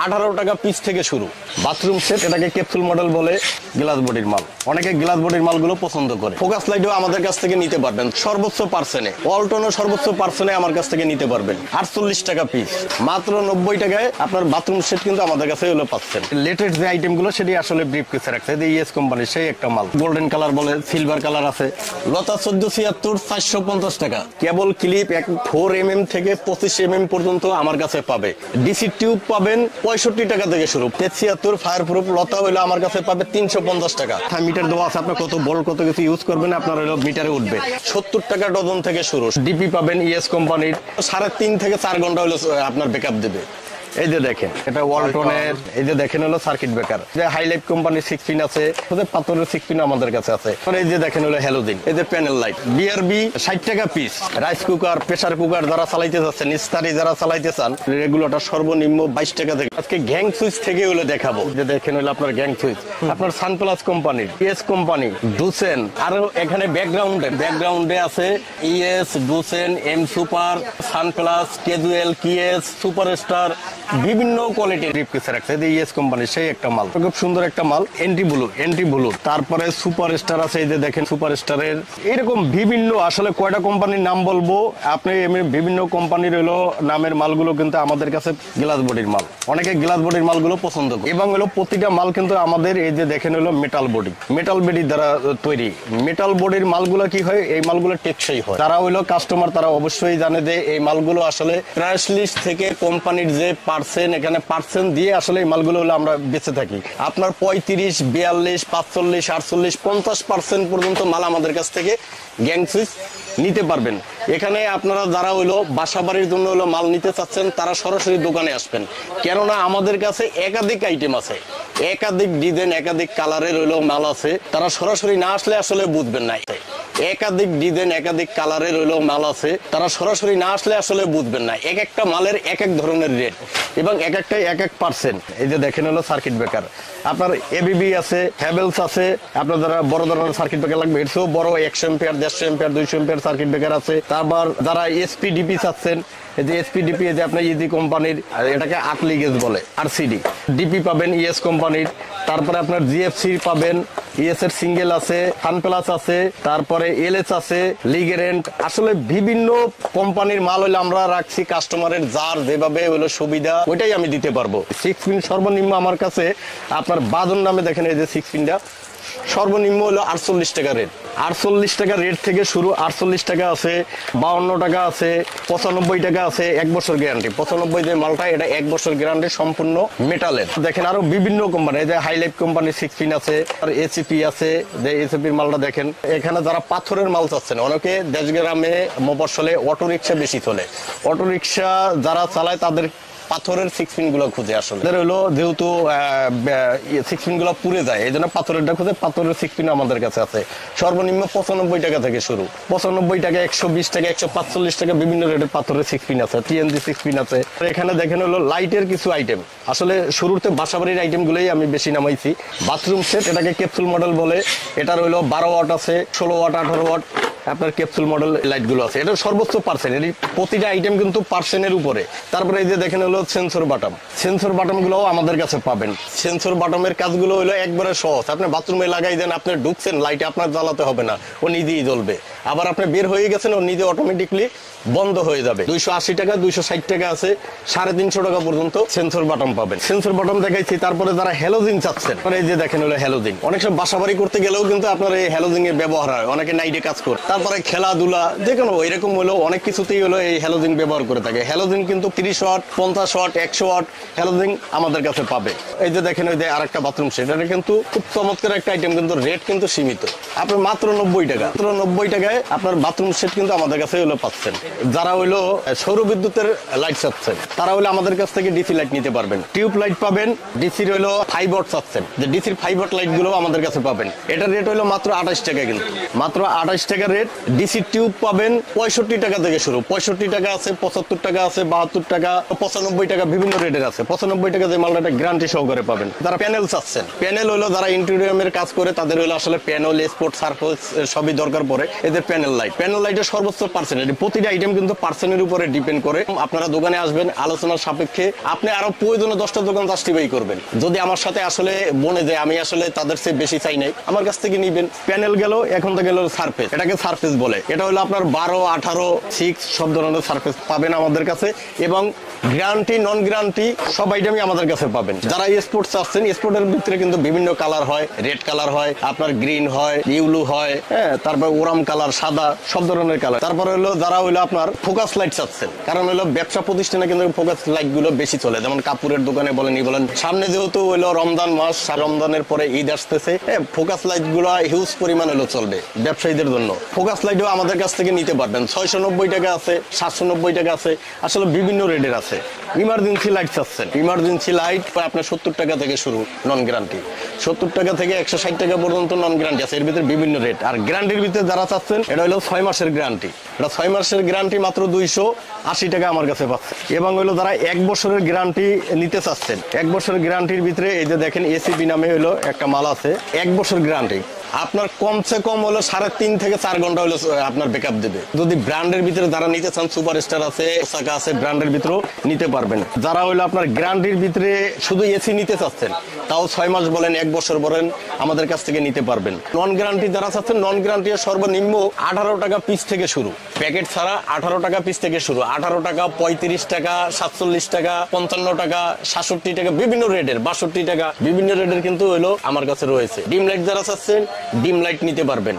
18 টাকা পিস থেকে শুরু। বাথরুম সেট, এটাকে ক্যাপসুল মডেল বলে, গ্লাস বডির মাল। অনেকে গ্লাস বডির মালগুলো পছন্দ করে। ফোকাস লাইটও আমাদের কাছ থেকে নিতে পারবেন সর্বোচ্চ পার্সেন্টে। ওয়ালটনও সর্বোচ্চ পার্সেন্টে আমার কাছ থেকে নিতে পারবেন 48 টাকা পিস। মাত্র 90 টাকায় আপনার বাথরুম সেট কিন্তু আমাদের কাছে হলো পাচ্ছেন। লেটেস্ট যে আইটেমগুলো সেটি আসলে ব্রিফ কেসে রাখছে। ইএস কোম্পানির সেই একটা মাল, গোল্ডেন কালার বলে, সিলভার কালার আছে। লতা 1476 450 টাকা। কেবল ক্লিপ 4mm থেকে 25mm পর্যন্ত আমার কাছে পাবে। ডিসি টিউব পাবেন 65 টাকা থেকে শুরু। 76 ফায়ার প্রুফ লতা হইলো আমার কাছে পাবে 350 টাকা। মিটার দেওয়া আছে, আপনার কত বড় কত কিছু ইউজ করবেন আপনার হলো মিটারে উঠবে। 70 টাকা ডজন থেকে শুরু। ডিপি পাবেন ইএস কোম্পানির, 3.5 থেকে 4 ঘন্টা হলো আপনার ব্যাকআপ দেবে। এই যে দেখেন, এটা ওয়ালটনের। এই যে দেখেন হলো সার্কিট ব্রেকার। যে হাইলাইট কোম্পানির 6 পিন আছে, পাথরের 6 পিন আমাদের কাছে আছে। এই যে দেখেন হলো হ্যালোজিন। এই যে প্যানেল লাইট বিআরবি 60 টাকা piece. Rice cooker, pressure cooker যারা চালাইতে যাচ্ছেন, ইস্তারি যারা চালাইতে চান, রেগুলেটর সর্বনিম্ন 22 টাকা থেকে। আজকে গ্যাং সুইচ থেকে হলো দেখাবো। যে দেখেন হলো আপনার গ্যাং সুইচ, আপনার সানপ্লাস কোম্পানির, ইএস কোম্পানি, ডুসেন। আরো এখানে ব্যাকগ্রাউন্ডে আছে ইএস, ডুসেন, এম সুপার, সানপ্লাস, কেজুয়েল, কিএস, সুপারস্টার, বিভিন্ন কোয়ালিটির ব্রিফ কেসে রাখছে। ইএস কোম্পানির সেই একটা মাল, খুব সুন্দর একটা মাল। Anti blue. তারপরে সুপারস্টার আছে। এই যে দেখেন সুপারস্টারের এরকম বিভিন্ন, আসলে কয়টা কোম্পানির নাম বলবো, আপনি বিভিন্ন কোম্পানির হলো নামের মালগুলো কিন্তু আমাদের কাছে গ্লাস বডির মাল। অনেকে গ্লাস বডির মালগুলো পছন্দ করে এবং হলো প্রতিটা মাল কিন্তু আমাদের এই যে দেখেন হলো মেটাল বডি দ্বারা তৈরি। মেটাল বডির মালগুলো কি হয়, এই মালগুলো টেকসই হয়। যারা হলো কাস্টমার তারা অবশ্যই জানে যে এই মালগুলো আসলে প্রাইস লিস্ট থেকে কোম্পানির যে পার্সেন্ট, এখানে পার্সেন্ট দিয়ে আসলে এই মালগুলো হলো আমরা বেঁচে থাকি। আপনার 35, 42, 45, 48, 50% পর্যন্ত মাল আমাদের কাছ থেকে গ্যাং সুইচ নিতে পারবেন। এখানে আপনারা যারা হইলো বাসা বাড়ির জন্য হলো মাল নিতে চাচ্ছেন, তারা সরাসরি দোকানে আসবেন। কেননা আমাদের কাছে একাধিক আইটেম আছে, একাধিক ডিজাইন, একাধিক কালারের হইলো মাল আছে। তারা সরাসরি না আসলে আসলে বুঝবেন না। একাধিক ডিজাইন, একাধিক কালারের হইলো মাল আছে, তারা সরাসরি না আসলে আসলে বুঝবেন না। এক একটা মালের এক এক ধরনের রেট এবং এক একটাই এক এক পার্সেন্ট। এই যে দেখেন হলো সার্কিট ব্রেকার, আপনার এবিবি আছে, হ্যাভেলস আছে। আপনার যারা বড় ধরনের সার্কিট ব্রেকার লাগবে, এর চেয়েও বড় 100 ampere, 150 ampere, 200 ampere circuit breaker আছে। তারপর যারা এসপিডিপি চাচ্ছেন, এই যে এসপিডিপি, এই যে আপনার ইজি কোম্পানির, এটাকে 8 লিগেজ বলে, আরসিডি। ডিপি পাবেন ইএস কোম্পানির। তারপরে আপনার জিএফসি পাবেন, ইএস এর সিঙ্গেল আছে, সানপ্লাস আছে, তারপরে এলএস আছে, লিগেরেন্ট। আসলে বিভিন্ন কোম্পানির মাল হইলে আমরা রাখছি কাস্টমারের যার যেভাবে হলো সুবিধা ওইটাই আমি দিতে পারবো। 6 পিন সর্বনিম্ন আমার কাছে আপনার বাজন নামে দেখেন, এই যে 6 পিনটা সর্বনিম্ন হলো 48 টাকা রেট। 48 টাকা রেট থেকে শুরু। 48 টাকা আছে, 52 টাকা আছে, 95 টাকা আছে, 1 বছর গ্যারান্টি। 95 যে মালটা, এটা 1 বছর গ্যারান্টি সম্পূর্ণ মেটালের। দেখেন আরো বিভিন্ন কোম্পানি, এই যে হাইলাইট কোম্পানির 6 পিন আছে, আর এসিপি আছে। যে এসিপির মালটা দেখেন। এখানে যারা পাথরের মাল চাচ্ছেন, অনেকে দেশগ্রামে মফস্বলে অটো রিক্সা বেশি চলে, অটো রিক্সা যারা চালায় তাদের পাথরের 6 পিন গুলো খুঁজে। আসলে হলো যেহেতু 6 পিন গুলো পুড়ে যায়, এই জন্য পাথরেরটা খুঁজে। পাথরের 6 পিন আমাদের কাছে আছে সর্বনিম্ন 95 টাকা থেকে শুরু। 95 টাকা, 120 টাকা, 145 টাকা, বিভিন্ন রেটের পাথরের 6 পিন আছে। টিএনজি 6 পিন আছে। এখানে দেখেন হলো লাইটের কিছু আইটেম। আসলে শুরুতে বাসাবাড়ির আইটেম গুলোই আমি বেশি নামাইছি। বাথরুম সেট, এটাকে ক্যাপসুল মডেল বলে। এটার হলো 12 ওয়াট আছে, 16 ওয়াট, 18 ওয়াট আপনার ক্যাপসুল মডেল লাইট গুলো আছে। এটা সর্বোচ্চ পার্সেন্ট, এর প্রতিটা আইটেম কিন্তু পার্সেন্টের উপরে। তারপরে এই যে দেখেন হলো সেন্সর বাটম গুলো আমাদের কাছে পাবেন। সেন্সর বাটমের কাজগুলো হলো একবারে সহজ। আপনি বাথরুমে লাগাই দেন, আপনি ঢুকছেন, লাইট আপনার জ্বালাতে হবে না, ও নিজেই জ্বলবে। আবার আপনি বের হয়ে গেছেন, ও নিজে অটোমেটিকলি বন্ধ হয়ে যাবে। 280 টাকা, 260 টাকা আছে, 350 টাকা পর্যন্ত সেন্সর বাটম পাবেন। সেন্সর বাটম দেখাইছি। তারপরে যারা হ্যালোজিন চাচ্ছেন, এই যে দেখেন হলো হ্যালোজিন। অনেক সময় বাসা বাড়ি করতে গেলেও কিন্তু আপনার এই হ্যালোজিন এর ব্যবহার হয়, অনেকে নাইটে কাজ করে। তারপরে খেলাধুলা যেকোনো এরকম হলো অনেক কিছুতেই হলো এই হ্যালোজিন ব্যবহার করে থাকে। হ্যালোজিন কিন্তু 30 ওয়াট, 50 ওয়াট, 100 ওয়াট হ্যালোজিন আমাদের কাছে পাবে। এই যে দেখেন ওই যে আরেকটা বাথরুম সেট, এটা কিন্তু খুব চমৎকার একটা আইটেম, কিন্তু রেট কিন্তু সীমিত। আপনার মাত্র 90 টাকা। মাত্র 90 টাকায় আপনার বাথরুম সেট কিন্তু আমাদের কাছে হলো পাচ্ছেন। যারা হইলো সৌর বিদ্যুতের লাইট চাচ্ছেন, তারা হলো আমাদের কাছ থেকে ডিসি লাইট নিতে পারবেন। টিউব লাইট পাবেন। ডিসির হইলো 5 ওয়াট চাচ্ছেন, যে ডিসির 5 ওয়াট লাইট গুলো আমাদের কাছে পাবেন। এটার রেট হইলো মাত্র 28 টাকা, কিন্তু মাত্র 28 টাকা রেট। রেট। ডিসি টিউব পাবেন 65 টাকা থেকে শুরু, 65 টাকা আছে, 75 টাকা আছে, 72 টাকা, 95 টাকা, বিভিন্ন রেটের আছে। 95 টাকা যে মালটা গ্যারান্টি সহকারে পাবেন। যারা প্যানেল চাচ্ছেন, প্যানেল হলো যারা ইন্টেরিয়মের কাজ করে তাদের হলো আসলে প্যানেল, স্পোর্ট সার্ফেস সবই দরকার পড়ে। এদের প্যানেল লাইটের সর্বোচ্চ পার্সেন্টেজ, প্রতিটা আইটেম কিন্তু পার্সেন্টের উপরে ডিপেন্ড করে। আপনারা দোকানে আসবেন, আলোচনার সাপেক্ষে আপনি আরো প্রয়োজনে 10টা দোকান জাস্টিফাই করবেন। যদি আমার সাথে আসলে বনে যায় আমি আসলে তাদের চেয়ে বেশি চাই নাই, আমার কাছ থেকে নিবেন। প্যানেল গেল, এখন তো গেল সারফেস, এটাকে সারফেস বলে। এটা হলো আপনার 12, 18, 6 সব ধরনের সারফেস পাবেন আমাদের কাছে, এবং গ্যারান্টি নন গ্যারান্টি সব আইটেমই আমাদের কাছে পাবেন। যারা স্পোর্টস আসছেন, স্পোর্টের ভিতরে কিন্তু বিভিন্ন কালার হয়, রেড কালার হয়, আপনার গ্রিন হয়, ইউলু হয়, হ্যাঁ, তারপর ওরাম কালার, সাদা, সব ধরনের কালার। তারপরে হলো যারা হলো আপনার ফোকাস লাইট চাচ্ছেন, কারণ হলো ব্যবসা প্রতিষ্ঠানে কিন্তু ফোকাস লাইট গুলো বেশি চলে, যেমন কাপড়ের দোকানে বলেন বলেন। সামনে যেহেতু হলো রমজান মাস, রমজানের পরে ঈদ আসতেছে, ফোকাস লাইট গুলো হিউজ পরিমাণ হলো চলবে ব্যবসায়ীদের জন্য। ফোকাস লাইটও আমাদের কাছ থেকে নিতে পারবেন। 690 টাকা আছে, 790 টাকা আছে, আসলে বিভিন্ন রেটের আছে। ইমার্জেন্সি লাইট চাচ্ছেন, ইমার্জেন্সি লাইট আপনার 70 টাকা থেকে শুরু, নন গ্যারান্টি। 70 টাকা থেকে 160 টাকা পর্যন্ত নন গ্যারান্টি আছে, এর ভিতরে বিভিন্ন রেট। আর গ্যারান্টির ভিতরে যারা চাচ্ছেন, এটা হলো 6 মাসের গ্যারান্টি। এটা 6 মাসের গ্যারান্টি মাত্র 280 টাকা আমার কাছে পাচ্ছে। এবং হলো যারা 1 বছরের গ্যারান্টি নিতে চাচ্ছেন, 1 বছরের গ্যারান্টির ভিতরে এই যে দেখেন এসিবি নামে হলো একটা মাল আছে, 1 বছর গ্যারান্টি। আপনার কমসে কম হলো 3.5 থেকে 4 ঘন্টা হলো আপনার ব্যাকআপ দেবে। যদি ব্র্যান্ডের ভিতরে যারা নিতে চান, সুপারস্টার আছে, ওসাকা আছে, ব্র্যান্ডের ভিতরেও নিতে পারবেন। যারা হলো আপনার গ্যারান্টির ভিতরে শুধু এসি নিতে চাচ্ছেন, তাও 6 মাস বলেন, 1 বছর বলেন, আমাদের কাছ থেকে নিতে পারবেন। নন গ্যারান্টি যারা চাচ্ছেন, নন গ্যারান্টি সর্বনিম্ন 18 টাকা পিস থেকে শুরু, প্যাকেট ছাড়া 18 টাকা পিস থেকে শুরু। 18 টাকা, 35 টাকা, 47 টাকা, 55 টাকা, 67 টাকা, বিভিন্ন রেটের, 62 টাকা, বিভিন্ন রেটের কিন্তু হলো আমার কাছে রয়েছে। ডিম লাইট যারা চাচ্ছেন, ডিম লাইট নিতে পারবেন।